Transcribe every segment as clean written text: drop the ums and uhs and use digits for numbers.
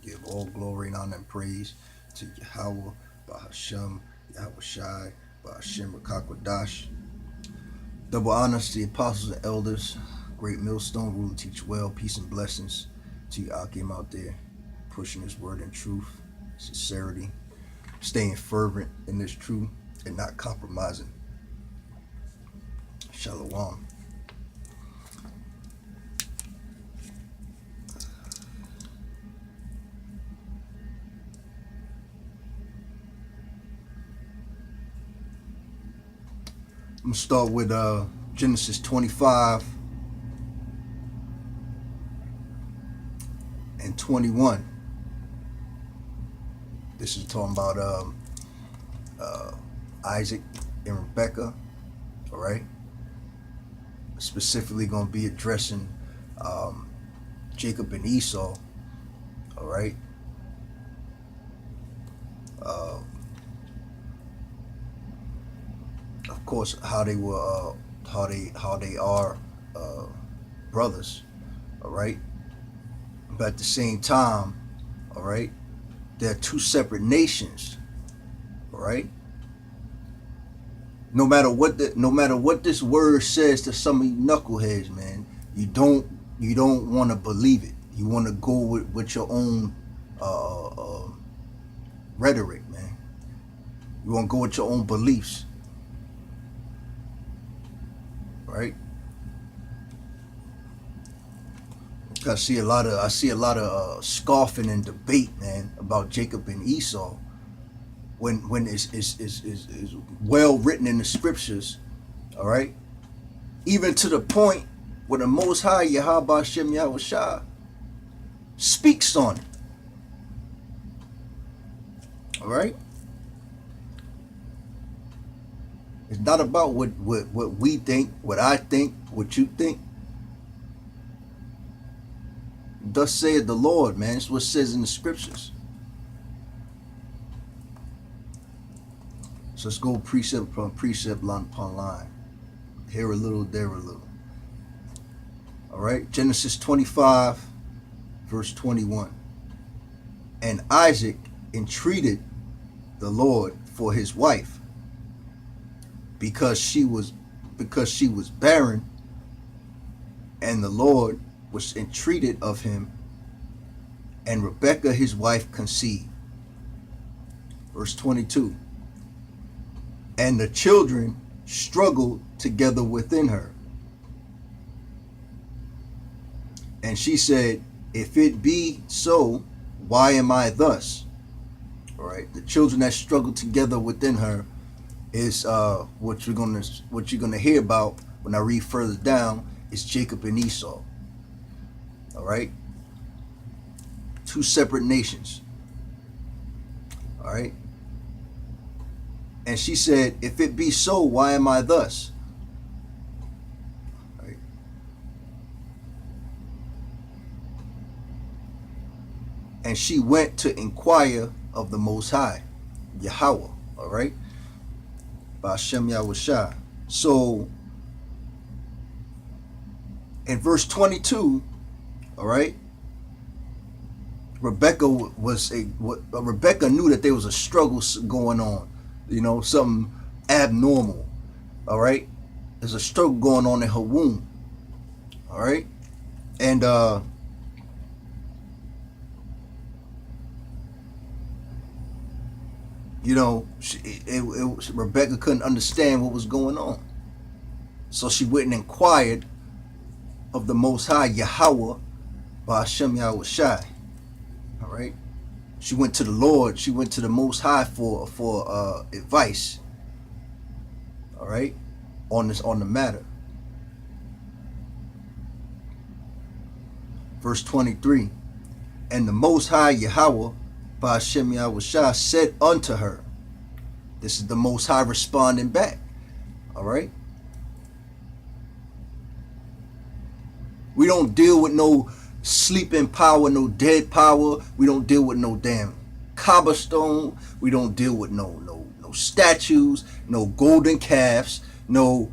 Give all glory and honor and praise to Yahawah, Bahashem, Yahawashi, Bahashem Rakakwadash. Double honors to the apostles and elders, great millstone, rule and teach well, peace and blessings to you Akim out there, pushing this word in truth, sincerity, staying fervent in this truth and not compromising. Shalom. I'm going to start with Genesis 25 and 21. This is talking about Isaac and Rebekah, all right? Specifically going to be addressing Jacob and Esau, all right? Of course, how they were, how they are brothers, all right. But at the same time, all right, they're two separate nations, all right. No matter what this word says to some of you knuckleheads, man, you don't want to believe it. You want to go with your own rhetoric, man. You want to go with your own beliefs. Right? I see a lot of scoffing and debate, man, about Jacob and Esau, when it's well written in the scriptures, all right. Even to the point where the Most High Yahawashi Yahawashi speaks on it, all right. It's not about what we think, what I think, what you think. Thus saith the Lord, man. It's what it says in the scriptures. So let's go precept upon precept, line upon line. Here a little, there a little. All right. Genesis 25, verse 21. And Isaac entreated the Lord for his wife, because she was barren, and the Lord was entreated of him, and Rebekah his wife conceived. Verse 22. And the children struggled together within her, and she said, if it be so, why am I thus? All right, the children that struggled together within her is what you're gonna hear about when I read further down is Jacob and Esau. All right, two separate nations. All right, and she said, if it be so, why am I thus? All right. And she went to inquire of the Most High, Yahawah. All right. By Hashem Yahawashi. So in verse 22, all right, Rebekah knew that there was a struggle going on, you know, something abnormal. All right, there's a struggle going on in her womb. All right, and you know, Rebekah couldn't understand what was going on. So she went and inquired of the Most High, Yahawah, by Hashem Yahawashi. All right. She went to the Lord. She went to the Most High for advice. All right. On the matter. Verse 23. And the Most High, Yahawah, by Hashem Yahawashi, said unto her, this is the Most High responding back. All right. We don't deal with no sleeping power, no dead power. We don't deal with no damn cobblestone. We don't deal with no statues, no golden calves, no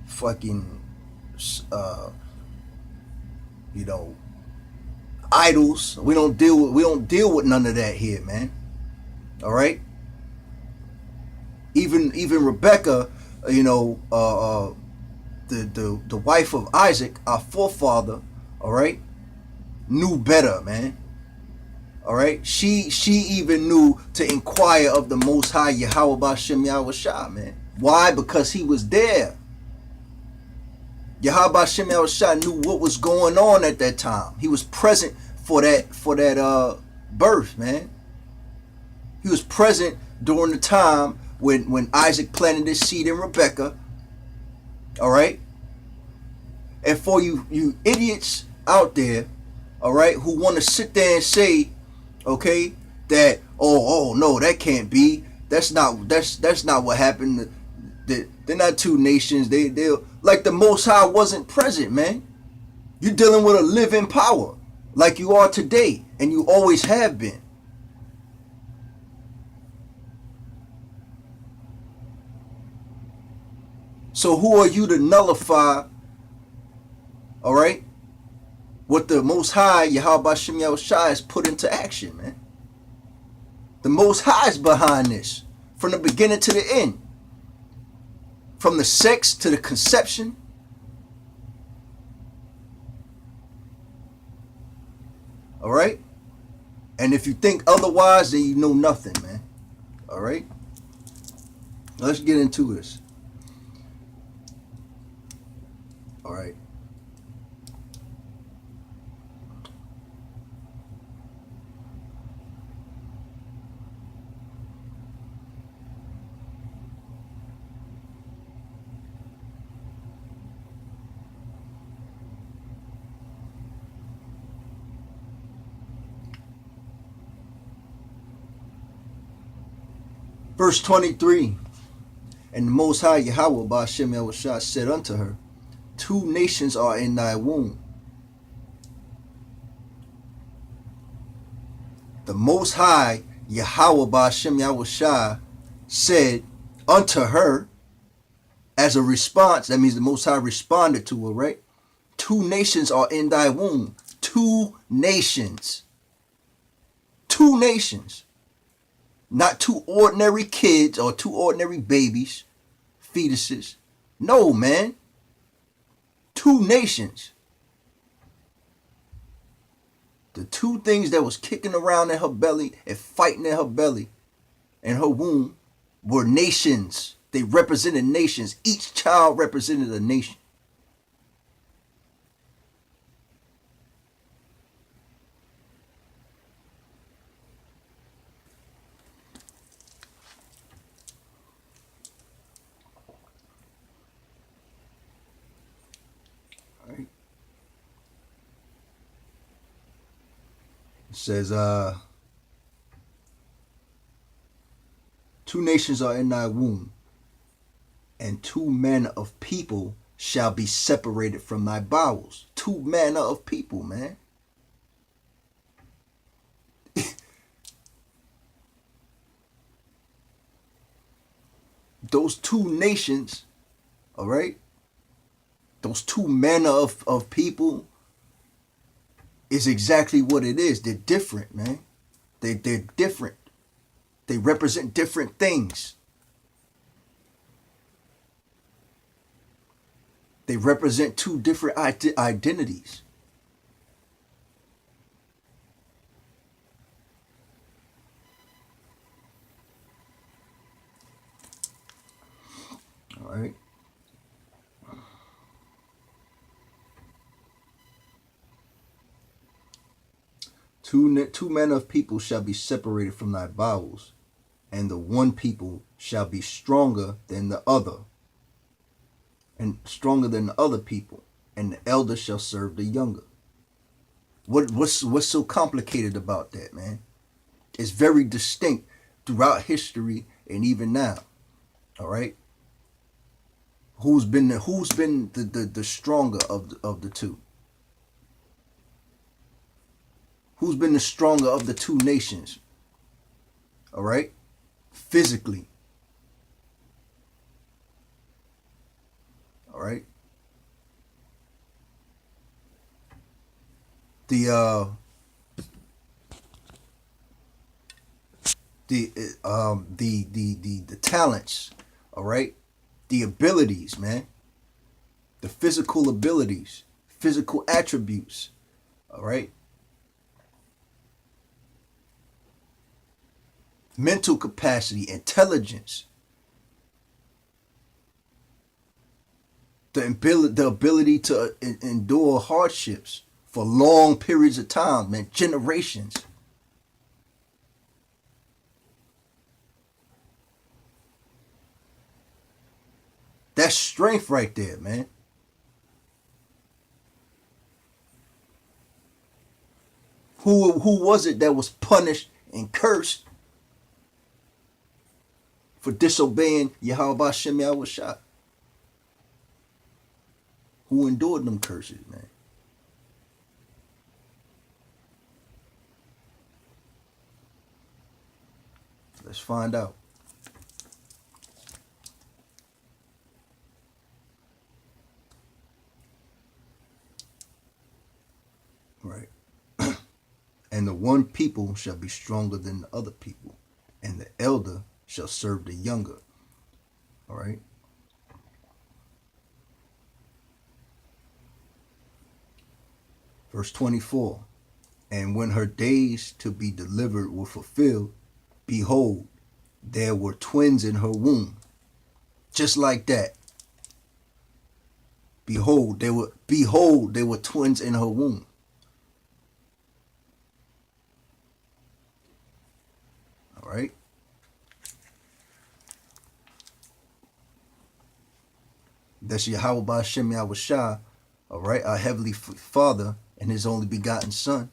fucking you know, idols. We don't deal with none of that here, man. All right. Even Rebecca, you know, the wife of Isaac, our forefather, all right, knew better, man. All right, she even knew to inquire of the Most High Yahawah Bashem Yahawashi, man. Why? Because he was there. Yahawah Bashem Yahawashi knew what was going on at that time. He was present for that birth, man. He was present during the time when Isaac planted his seed in Rebecca. All right, and for you idiots out there, all right, who want to sit there and say, okay, that oh no, that can't be. That's not what happened. They're not two nations. They like the Most High wasn't present, man. You're dealing with a living power, like you are today, and you always have been. So who are you to nullify, all right, what the Most High Yahawah Bashem Yahawashi has put into action, man? The Most High is behind this from the beginning to the end, from the sex to the conception. All right, and if you think otherwise, then you know nothing, man. All right, let's get into this. All right. Verse 23, and the Most High Yahawah Bashem Yahawashi said unto her, two nations are in thy womb. The Most High Yahawah Bashem Yahawashi said unto her as a response. That means the Most High responded to her, right? Two nations are in thy womb. Two nations. Two nations. Not two ordinary kids or two ordinary babies, fetuses. No, man. Two nations. The two things that was kicking around in her belly and fighting in her belly and her womb were nations. They represented nations. Each child represented a nation. It says, two nations are in thy womb, and two manner of people shall be separated from thy bowels. Two manner of people, man. Those two nations, all right, those two manner of people is exactly what it is. They're different, man. They're different. They represent different things. They represent two different identities. All right. Two manner of people shall be separated from thy bowels, and the one people shall be stronger than the other, and stronger than the other people, and the elder shall serve the younger. What's so complicated about that, man? It's very distinct throughout history and even now. All right. Who's been the stronger of the two? Who's been the stronger of the two nations? All right? Physically. All right? the uh the talents, all right, the abilities, man, the physical abilities, physical attributes, all right, mental capacity, intelligence, the ability to endure hardships for long periods of time, man, generations. That's strength right there, man. Who was it that was punished and cursed for disobeying Yahawashi? Who endured them curses, man? Let's find out. Right. And the one people shall be stronger than the other people, and the elder shall serve the younger. All right. Verse 24. And when her days to be delivered were fulfilled, behold, there were twins in her womb. Just like that. Behold, there were twins in her womb. All right. That's Yahawah Ba'Shem Yahawashi, all right, our heavenly Father and His only begotten Son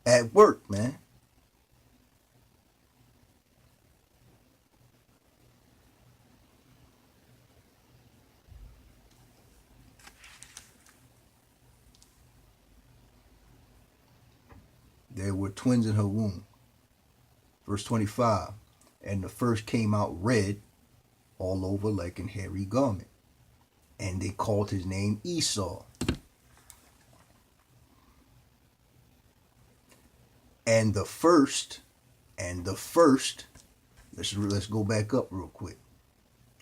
at work, man. There were twins in her womb. Verse 25. And the first came out red all over like an hairy garment. And they called his name Esau. And the first, let's go back up real quick.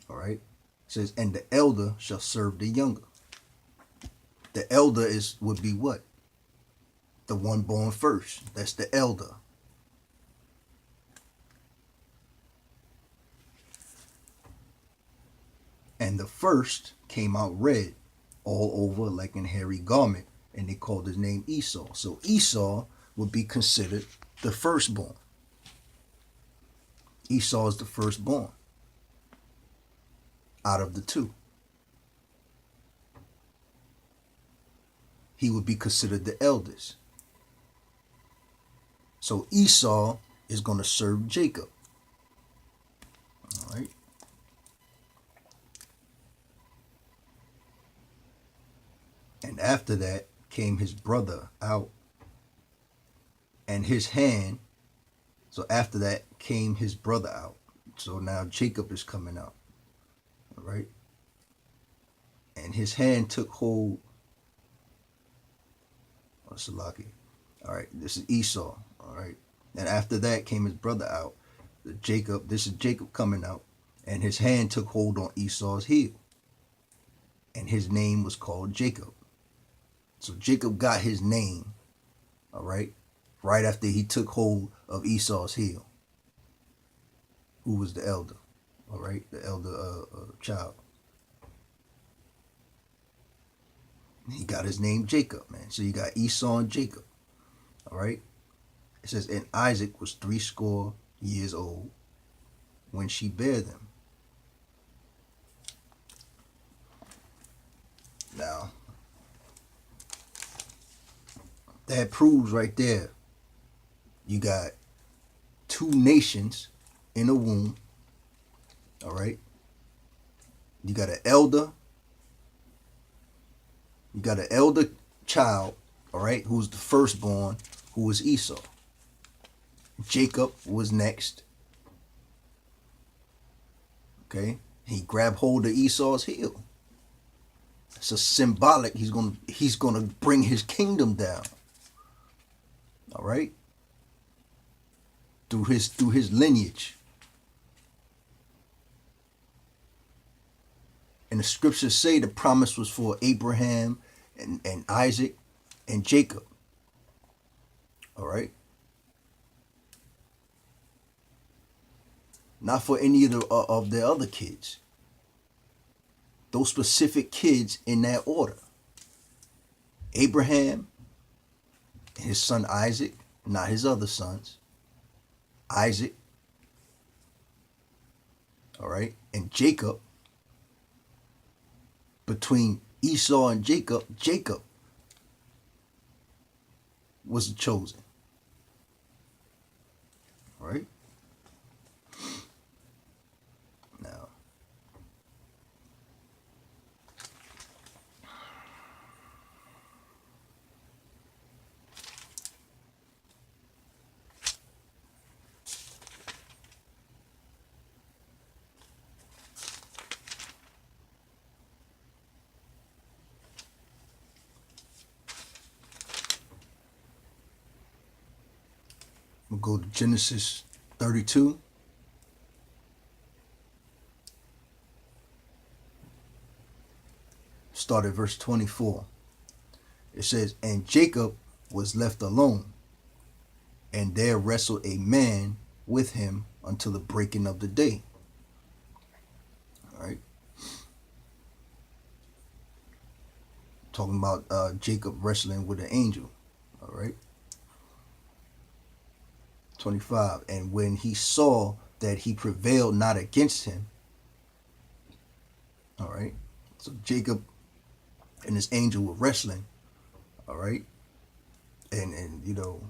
All right. It says, and the elder shall serve the younger. The elder would be what? The one born first. That's the elder. And the first came out red all over like an hairy garment, and they called his name Esau. So Esau would be considered the firstborn. Esau is the firstborn out of the two. He would be considered the eldest. So Esau is going to serve Jacob. All right. And after that came his brother out, and his hand. So after that came his brother out. So now Jacob is coming out. All right. And his hand took hold. Oh, Salaki. All right. This is Esau. All right. And after that came his brother out. Jacob. This is Jacob coming out. And his hand took hold on Esau's heel. And his name was called Jacob. So Jacob got his name, all right after he took hold of Esau's heel, who was the elder, all right, the elder child. He got his name Jacob, man. So you got Esau and Jacob, all right. It says, and Isaac was 80 years old when she bare them. Now, that proves right there you got two nations in a womb. All right. You got an elder child, all right, who's the firstborn, who was Esau. Jacob was next. Okay. He grabbed hold of Esau's heel. It's a symbolic. He's gonna bring his kingdom down. All right, through his lineage. And the scriptures say the promise was for Abraham and Isaac and Jacob. All right. Not for any of the other kids. Those specific kids in that order. Abraham and his son Isaac, not his other sons. Isaac. All right. And Jacob. Between Esau and Jacob, Jacob was chosen. All right. Now, we'll go to Genesis 32. Start at verse 24. It says, and Jacob was left alone, and there wrestled a man with him until the breaking of the day. All right. Talking about Jacob wrestling with an angel. All right. 25. And when he saw that he prevailed not against him. All right. So Jacob and this angel were wrestling. All right. And you know,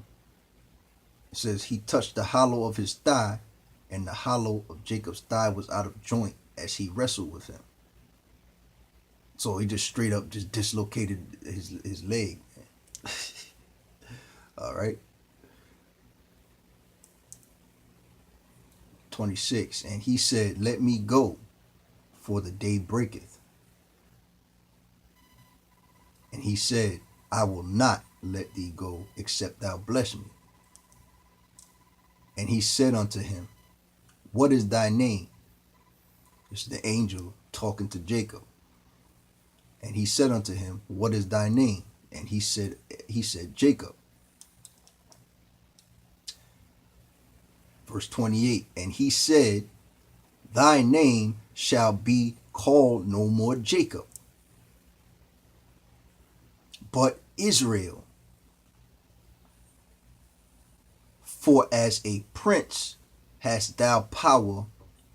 it says he touched the hollow of his thigh, and the hollow of Jacob's thigh was out of joint as he wrestled with him. So he just straight up just dislocated his leg. All right. 26. And he said, let me go, for the day breaketh. And he said, I will not let thee go, except thou bless me. And he said unto him, what is thy name? It's the angel talking to Jacob. And he said unto him, what is thy name? And he said, Jacob. Verse 28. And he said, thy name shall be called no more Jacob, but Israel. For as a prince hast thou power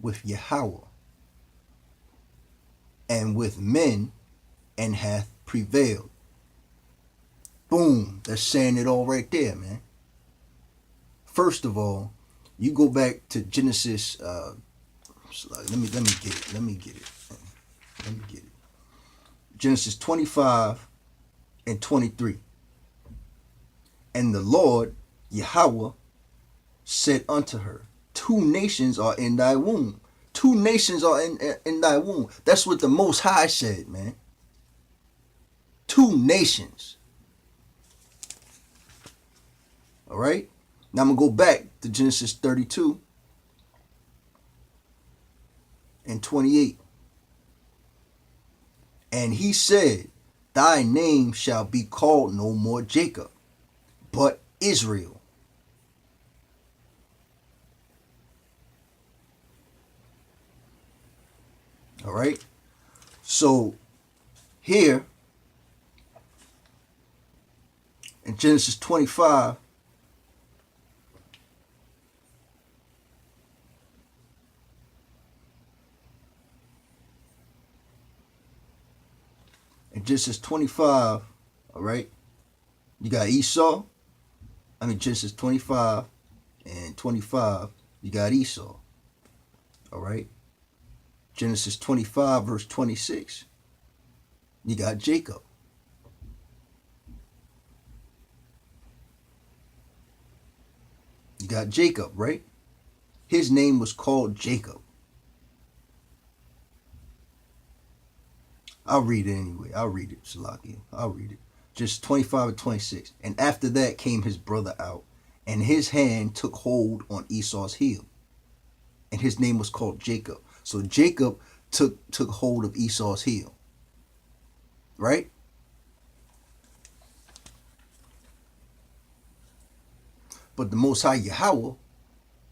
with Yahawah and with men, and hath prevailed. Boom. That's saying it all right there, man. First of all, you go back to Genesis. Let me get it. Genesis 25 and 23. And the Lord Yahawah said unto her, two nations are in thy womb. Two nations are in thy womb. That's what the Most High said, man. Two nations. All right. Now I'm going to go back to Genesis 32 and 28. And he said, thy name shall be called no more Jacob, but Israel. All right. So here in Genesis 25, Genesis 25, all right, you got Esau. Genesis 25 and 25, you got Esau. All right. Genesis 25, verse 26, you got Jacob. You got Jacob, right? His name was called Jacob. I'll read it anyway. I'll read it, Salaki. I'll read it. Just 25 and 26. And after that came his brother out, and his hand took hold on Esau's heel, and his name was called Jacob. So Jacob took hold of Esau's heel, right? But the Most High Yahawah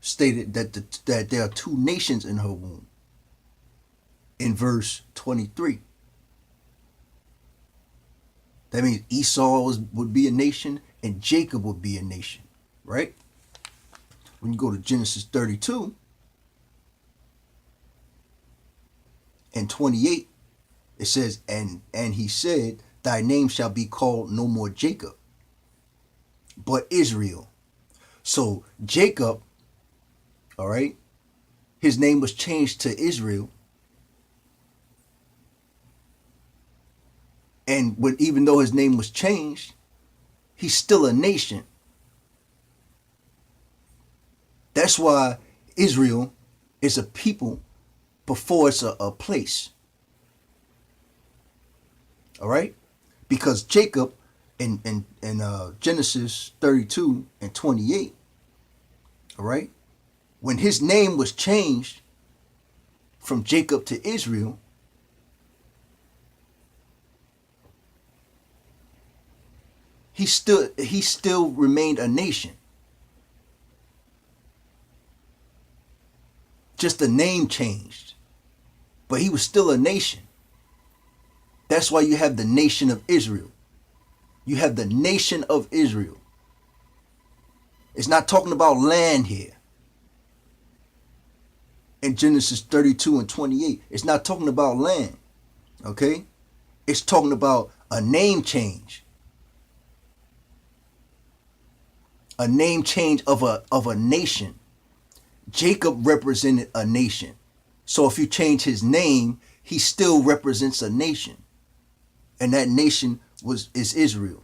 stated that there are two nations in her womb in verse 23. That means Esau would be a nation and Jacob would be a nation, right? When you go to Genesis 32 and 28, it says, and he said, thy name shall be called no more Jacob, but Israel. So Jacob, all right, his name was changed to Israel. And even though his name was changed, he's still a nation. That's why Israel is a people before it's a place. All right? Because Jacob in Genesis 32 and 28, all right, when his name was changed from Jacob to Israel, he still remained a nation. Just the name changed, but he was still a nation. That's why you have the nation of Israel. You have the nation of Israel. It's not talking about land here. In Genesis 32 and 28, it's not talking about land, okay? It's talking about a name change. A name change of a nation. Jacob represented a nation. So if you change his name, he still represents a nation. And that nation is Israel.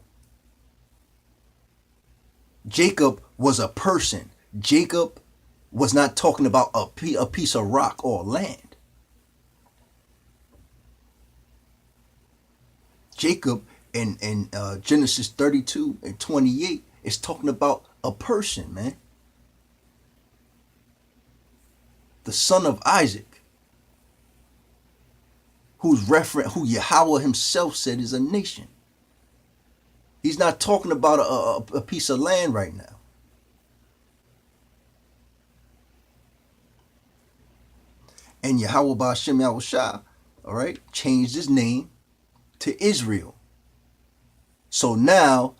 Jacob was a person. Jacob was not talking about a piece of rock or land. Jacob in Genesis 32 and 28 is talking about a person, man. The son of Isaac, who Yahawah himself said is a nation. He's not talking about a piece of land right now. And Yahawah Ba'Shem Yahawashi, all right, changed his name to Israel. So now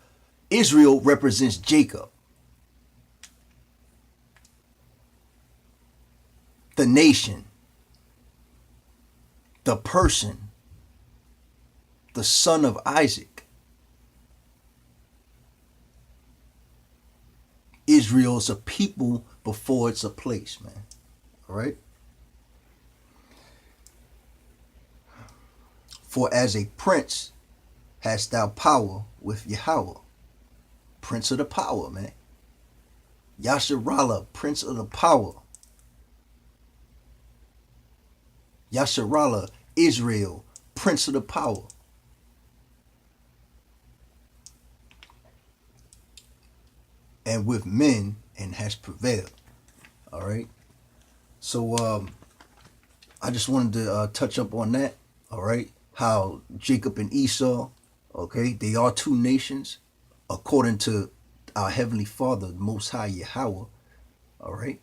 Israel represents Jacob, the nation, the person, the son of Isaac. Israel is a people before it's a place, man. All right? For as a prince hast thou power with Yahawah. Prince of the power, man. Yasharallah, prince of the power. Yasharallah, Israel, prince of the power. And with men and has prevailed. All right. So I just wanted to touch up on that. All right. How Jacob and Esau, okay, they are two nations according to our Heavenly Father, the Most High Yahawah. All right.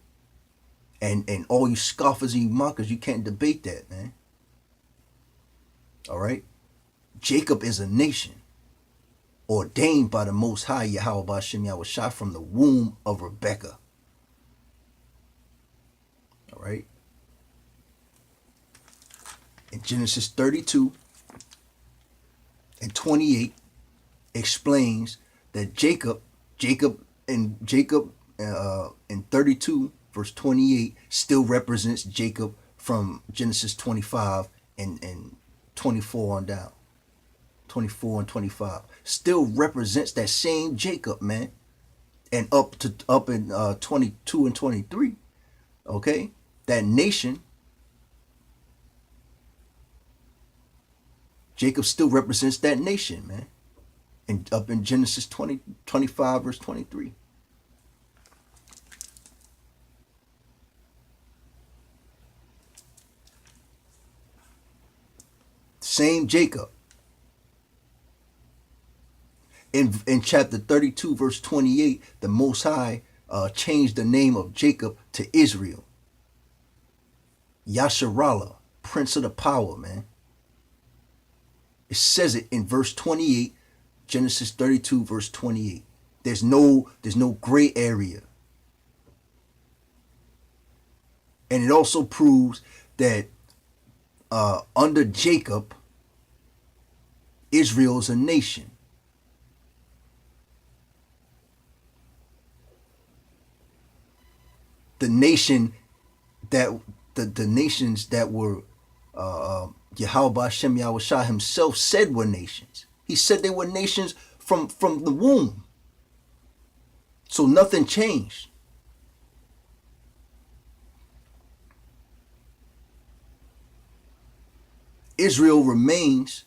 And all you scoffers and you mockers, you can't debate that, man. All right. Jacob is a nation ordained by the Most High Yahawah Ba'Shem Yahawashi from the womb of Rebekah. All right. In Genesis 32 and 28 explains that Jacob in 32 verse 28 still represents Jacob from Genesis 25 and 24 on down. 24 and 25 still represents that same Jacob, man. And up in 22 and 23, okay, that nation Jacob still represents that nation, man. And up in Genesis 25, verse 23. Same Jacob. In chapter 32, verse 28, the Most High changed the name of Jacob to Israel. Yasharallah, Prince of the Power, man. It says it in verse 28, Genesis 32, verse 28. There's no gray area. And it also proves that under Jacob, Israel is a nation. The nation that the nations that were Yahawah Hashem Yahawashi himself said were nations. He said they were nations from the womb. So nothing changed. Israel remains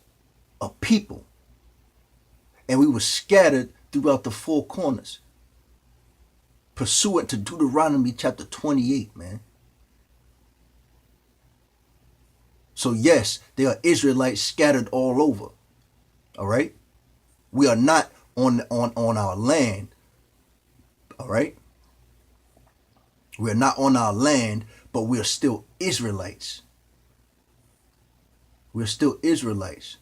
a people. And we were scattered throughout the four corners, pursuant to Deuteronomy chapter 28, man. So yes, there are Israelites scattered all over. All right? We are not on our land. All right? We are not on our land, but we are still Israelites. We're still Israelites.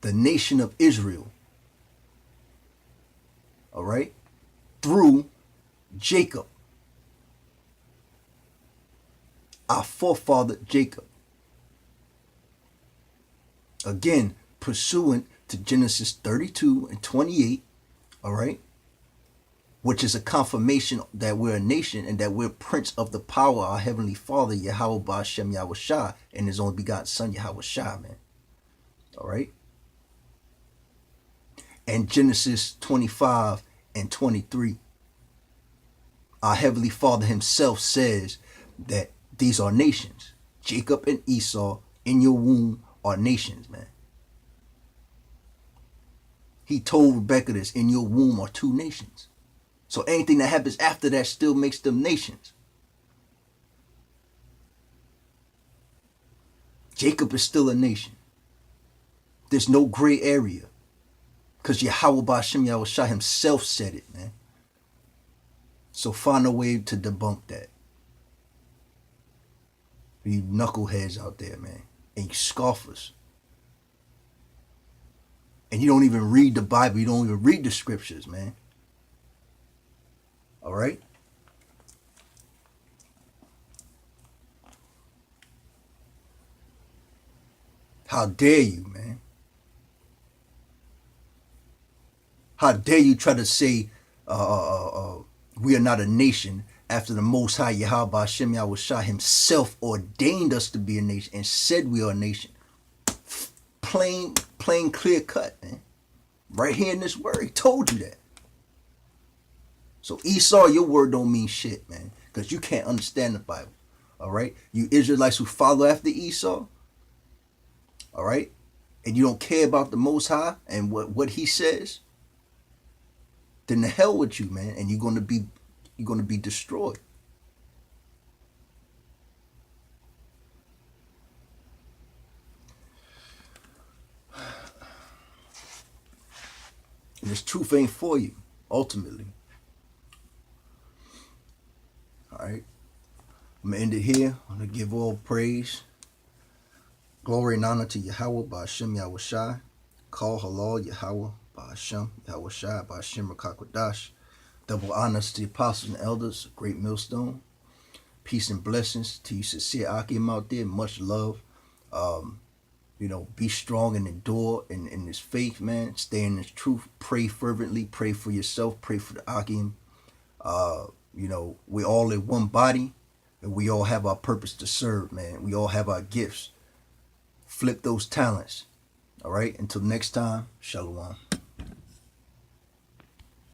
The nation of Israel. All right? Through Jacob. Our forefather Jacob. Again, pursuant to Genesis 32 and 28, all right, which is a confirmation that we're a nation and that we're prince of the power, our heavenly Father, Yahawah Hashem Yahawashi, and his only begotten Son, Yahawashi, man. All right? And Genesis 25 and 23, our heavenly Father himself says that these are nations. Jacob and Esau in your womb are nations, man. He told Rebekah this, in your womb are two nations. So anything that happens after that still makes them nations. Jacob is still a nation. There's no gray area. Because Yahawah Hashem Yahawashi himself said it, man. So find a way to debunk that. You knuckleheads out there, man. And you scoffers. And you don't even read the Bible. You don't even read the scriptures, man. All right? How dare you, man? How dare you try to say we are not a nation after the Most High Yahawah Hashem Yahawashi himself ordained us to be a nation and said we are a nation. Plain, clear cut, man. Right here in this word, he told you that. So Esau, your word don't mean shit, man, because you can't understand the Bible. All right? You Israelites who follow after Esau, all right? And you don't care about the Most High and what he says, then the hell with you, man, and you're gonna be destroyed. And this truth ain't for you, ultimately. All right. I'm going to end it here. I'm going to give all praise, glory, and honor to Yahawah by Hashem Yahawashi. Call halal Yahawah by Hashem Yahawashi by Hashem Rakakwadash. Double honors to the apostles and elders, great millstone. Peace and blessings to you sincere Akim out there. Much love. Be strong and endure in this faith, man. Stay in this truth. Pray fervently. Pray for yourself. Pray for the Akim. We all in one body, and we all have our purpose to serve, man. We all have our gifts. Flip those talents. All right. Until next time, shalom.